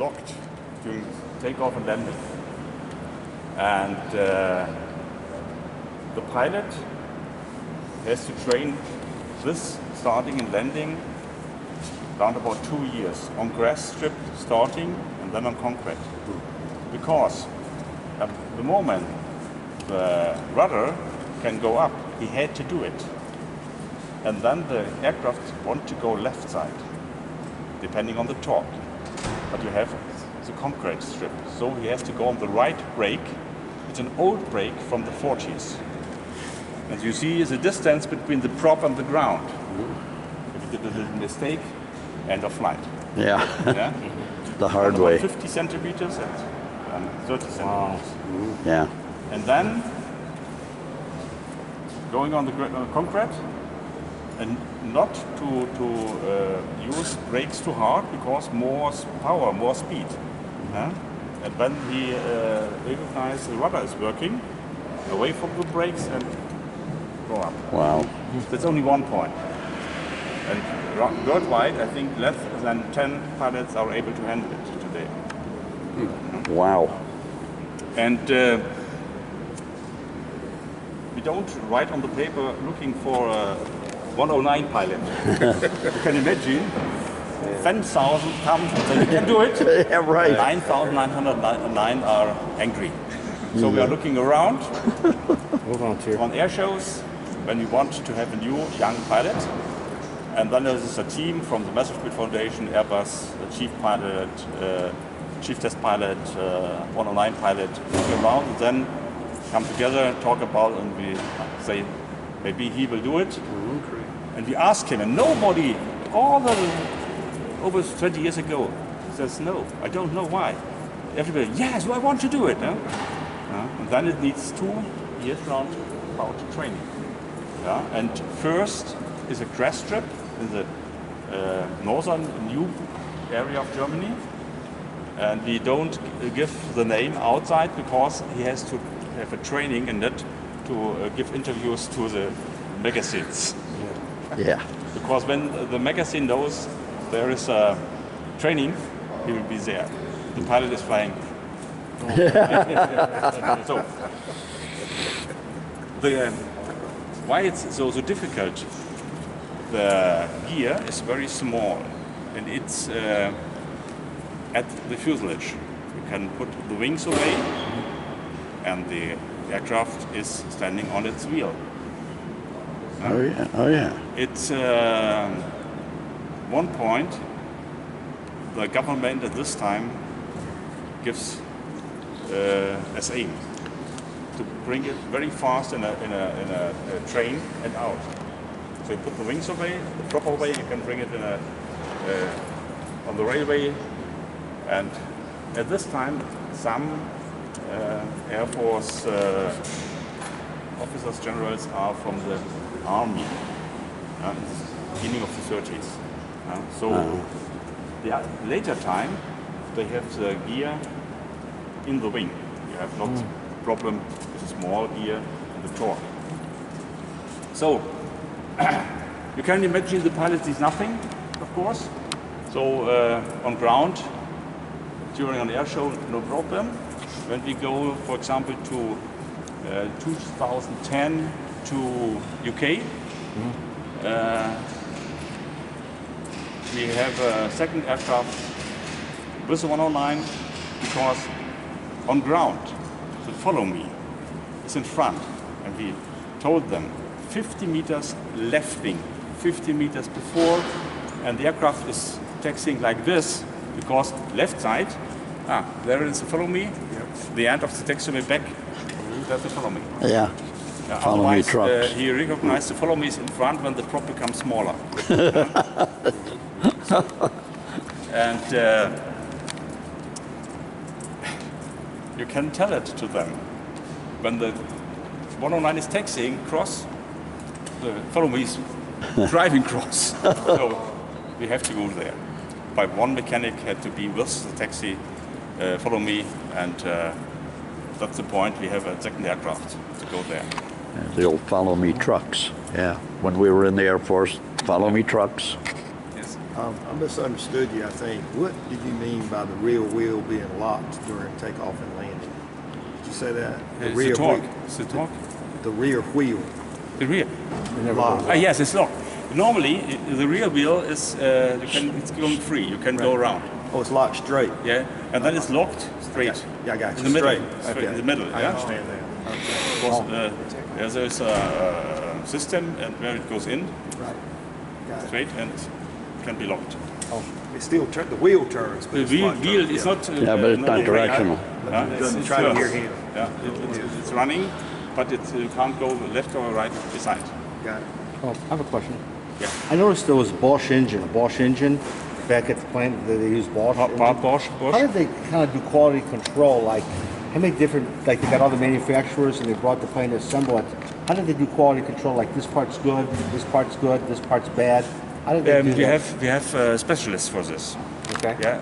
locked during takeoff and landing. And the pilot has to train this starting and landing around about 2 years on grass strip starting and then on concrete. Because at the moment the rudder can go up, he had to do it. And then the aircraft want to go left side, depending on the torque. But you have the concrete strip, so he has to go on the right brake. It's an old brake from the 40s. As you see, is a distance between the prop and the ground. If you did a mistake, end of flight. Yeah, Yeah? the hard way. 50 centimeters and 30 centimeters. Wow. Yeah. And then going on the concrete, and not to use brakes too hard because more power, more speed. And when he recognizes the rudder is working, away from the brakes and go up. Wow. That's only one point. And worldwide, I think less than 10 pilots are able to handle it today. Wow. And we don't write on the paper looking for a 109 pilot. You can imagine 10,000 come and say, you can do it. Yeah, right. 9,909 are angry. So we are looking around Volunteer. on air shows when we want to have a new young pilot. And then there is a team from the Messerschmitt Foundation, Airbus, the chief pilot, chief test pilot, 109 pilot, look around and then come together and talk about, and we say, maybe he will do it. And we ask him, and nobody, over 20 years ago, says, no, I don't know why. Everybody, yes, I want to do it. And then it needs 2 years round about training. And first is a grass strip in the northern new area of Germany. And we don't give the name outside because he has to have a training in it to give interviews to the magazines. Yeah. Because when the magazine knows there is a training, he will be there. The pilot is flying. So, why it's so difficult? The gear is very small, and it's at the fuselage. You can put the wings away, and the aircraft is standing on its wheel. Oh yeah. Oh yeah. It's one point. The government at this time gives as aim to bring it very fast in a train and out. So you put the wings away, the proper way. You can bring it in on the railway. And at this time, some Air Force officers, generals are from the army in the beginning of the 30s. So the later time, they have the gear in the wing. You have not problem with the small gear and the torque. So you can imagine the pilot sees nothing, of course. So on ground, during an air show, no problem. When we go, for example, to 2010 to UK, we have a second aircraft with the 109 because on ground, the follow me is in front, and we told them 50 meters left wing, 50 meters before, and the aircraft is taxiing like this because left side, there is the follow me, the end of the taxiway back, that's the follow me. Yeah. Follow me trucks. He recognized the follow me is in front when the prop becomes smaller. And you can tell it to them. When the 109 is taxiing cross, the follow me is driving cross. So we have to go there. By one mechanic had to be with the taxi, follow me, and that's the point. We have a second aircraft to go there. The old follow me trucks. Yeah. When we were in the Air Force, follow me trucks. Yes. I misunderstood you, I think. What did you mean by the rear wheel being locked during takeoff and landing? Did you say that? It's rear the torque. wheel- It's the torque. The rear wheel The rear. locked. Yes, it's locked. Normally, the rear wheel is it's going free. You can go around. Oh, it's locked straight. Yeah, and then it's locked straight. Yeah, I got you. In the middle. Straight. Straight in the middle. I Yeah. understand that. Because there's a system and where it goes in Right. Got it. straight and can be locked. It still the wheel turns, but The it's wheel locked. is not. Yeah, but it's not directional. Doesn't try to hear him. Yeah, it's running, but you can't go left or right beside. Got it. Oh, I have a question. Yeah. I noticed there was a Bosch engine back at the plant that they use Bosch. Bosch. How did they kind of do quality control? Like, how many different, like they got all the manufacturers and they brought the plane to assemble it. How did they do quality control? Like this part's good, this part's bad. How did they do that? We have specialists for this. Okay. Yeah.